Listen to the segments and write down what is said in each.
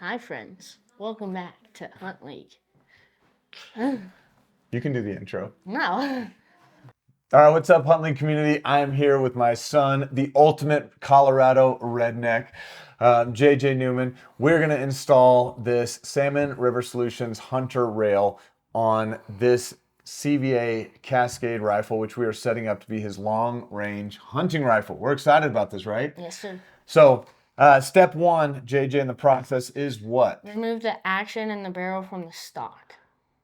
Hi friends, welcome back to Hunt League. You can do the intro. No. All right, what's up, Hunt League community? I am here with my son, the ultimate Colorado redneck, JJ Newman. We're going to install this Salmon River Solutions Hunter rail on this CVA Cascade rifle, which we are setting up to be his long-range hunting rifle. We're excited about this, right? Yes, sir. So, step one, JJ, in the process is what? Remove the action and the barrel from the stock.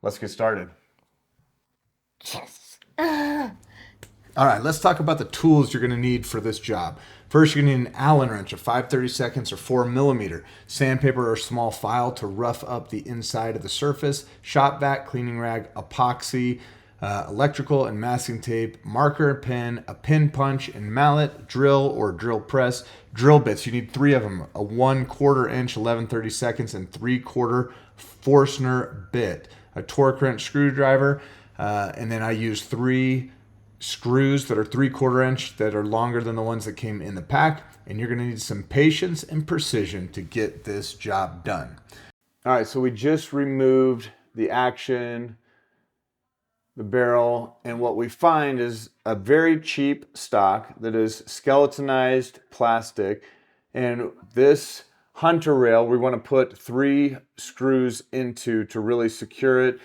Let's get started. Yes. All right, let's talk about the tools you're going to need for this job. First, you're going to need an Allen wrench, a 5/32 or 4 millimeter, sandpaper or small file to rough up the inside of the surface, shop vac, cleaning rag, epoxy, electrical and masking tape, marker and pen, a pin punch and mallet, drill or drill press, drill bits. You need 3 of them, a 1/4 inch 11/32 and 3/4 Forstner bit, a torque wrench screwdriver, and then I use 3 screws that are 3/4 inch that are longer than the ones that came in the pack, and you're going to need some patience and precision to get this job done. All right, so we just removed the action, the barrel, and what we find is a very cheap stock that is skeletonized plastic, and this hunter rail we want to put 3 screws into to really secure it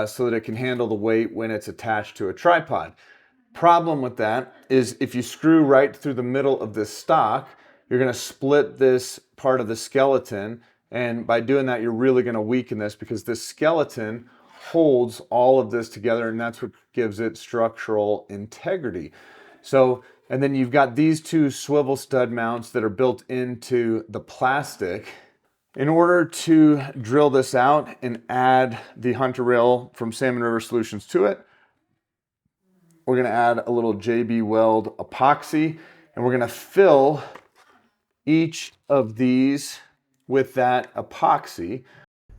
so that it can handle the weight when it's attached to a tripod. Problem with that is if you screw right through the middle of this stock, you're going to split this part of the skeleton, and by doing that you're really going to weaken this because this skeleton holds all of this together, and that's what gives it structural integrity. So, and then you've got these 2 swivel stud mounts that are built into the plastic. In order to drill this out and add the hunter rail from Salmon River Solutions to it, we're going to add a little JB Weld epoxy, and we're going to fill each of these with that epoxy.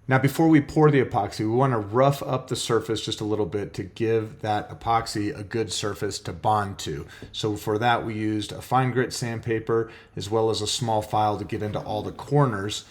Now, before we pour the epoxy, we want to rough up the surface just a little bit to give that epoxy a good surface to bond to. So for that, we used a fine grit sandpaper as well as a small file to get into all the corners.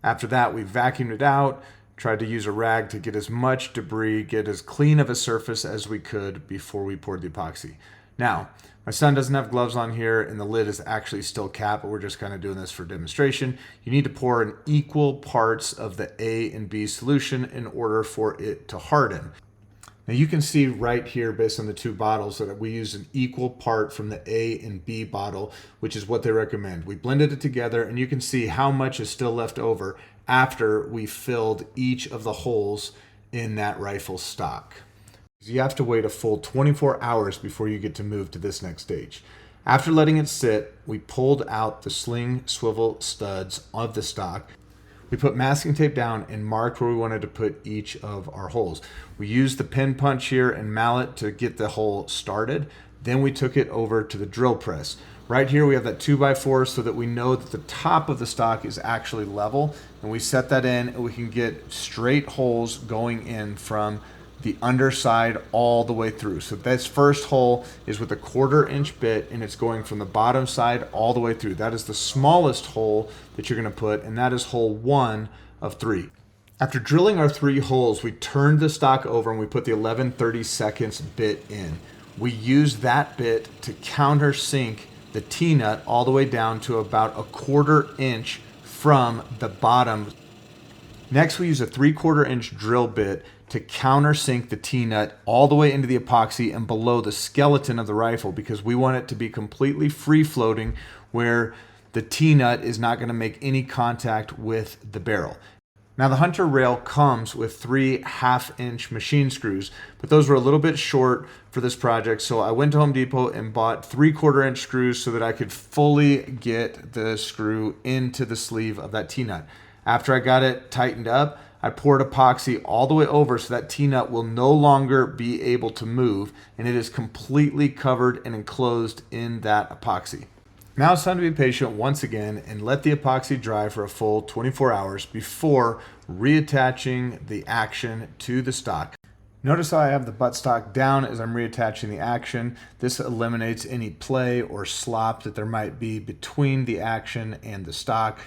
After that, we vacuumed it out, tried to use a rag to get as much debris, get as clean of a surface as we could before we poured the epoxy. Now, my son doesn't have gloves on here, and the lid is actually still capped, but we're just kind of doing this for demonstration. You need to pour in equal parts of the A and B solution in order for it to harden. Now you can see right here, based on the 2 bottles, that we use an equal part from the A and B bottle, which is what they recommend. We blended it together, and you can see how much is still left over after we filled each of the holes in that rifle stock. You have to wait a full 24 hours before you get to move to this next stage. After letting it sit, we pulled out the sling swivel studs of the stock. We put masking tape down and marked where we wanted to put each of our holes. We used the pin punch here and mallet to get the hole started. Then we took it over to the drill press. Right here we have that 2x4 so that we know that the top of the stock is actually level, and we set that in and we can get straight holes going in from the underside all the way through. So this first hole is with a 1/4 inch bit, and it's going from the bottom side all the way through. That is the smallest hole that you're going to put, and that is hole 1 of 3. After drilling our 3 holes, we turned the stock over and we put the 11/32 bit in. We used that bit to countersink the T-nut all the way down to about a 1/4 inch from the bottom. Next, we use a 3/4 inch drill bit to countersink the T-nut all the way into the epoxy and below the skeleton of the rifle, because we want it to be completely free floating where the T-nut is not going to make any contact with the barrel. Now the hunter rail comes with 3 1/2-inch machine screws, but those were a little bit short for this project, so I went to Home Depot and bought 3/4 inch screws so that I could fully get the screw into the sleeve of that T-nut. After I got it tightened up, I poured epoxy all the way over so that T-nut will no longer be able to move, and it is completely covered and enclosed in that epoxy. Now it's time to be patient once again and let the epoxy dry for a full 24 hours before reattaching the action to the stock. Notice how I have the buttstock down as I'm reattaching the action. This eliminates any play or slop that there might be between the action and the stock.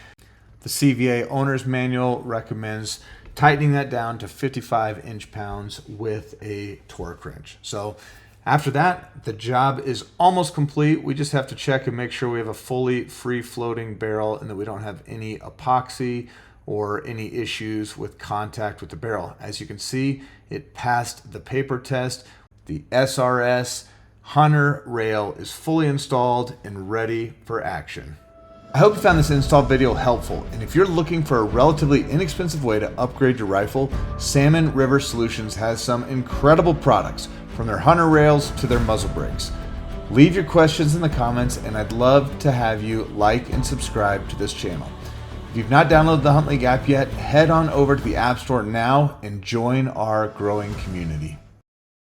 The CVA owner's manual recommends tightening that down to 55 inch-pounds with a torque wrench. So after that, the job is almost complete. We just have to check and make sure we have a fully free-floating barrel and that we don't have any epoxy or any issues with contact with the barrel. As you can see, it passed the paper test. The SRS Hunter rail is fully installed and ready for action. I hope you found this install video helpful, and if you're looking for a relatively inexpensive way to upgrade your rifle, Salmon River Solutions has some incredible products, from their Hunter rails to their muzzle brakes. Leave your questions in the comments, and I'd love to have you like and subscribe to this channel. If you've not downloaded the Hunt League app yet, head on over to the App Store now and join our growing community.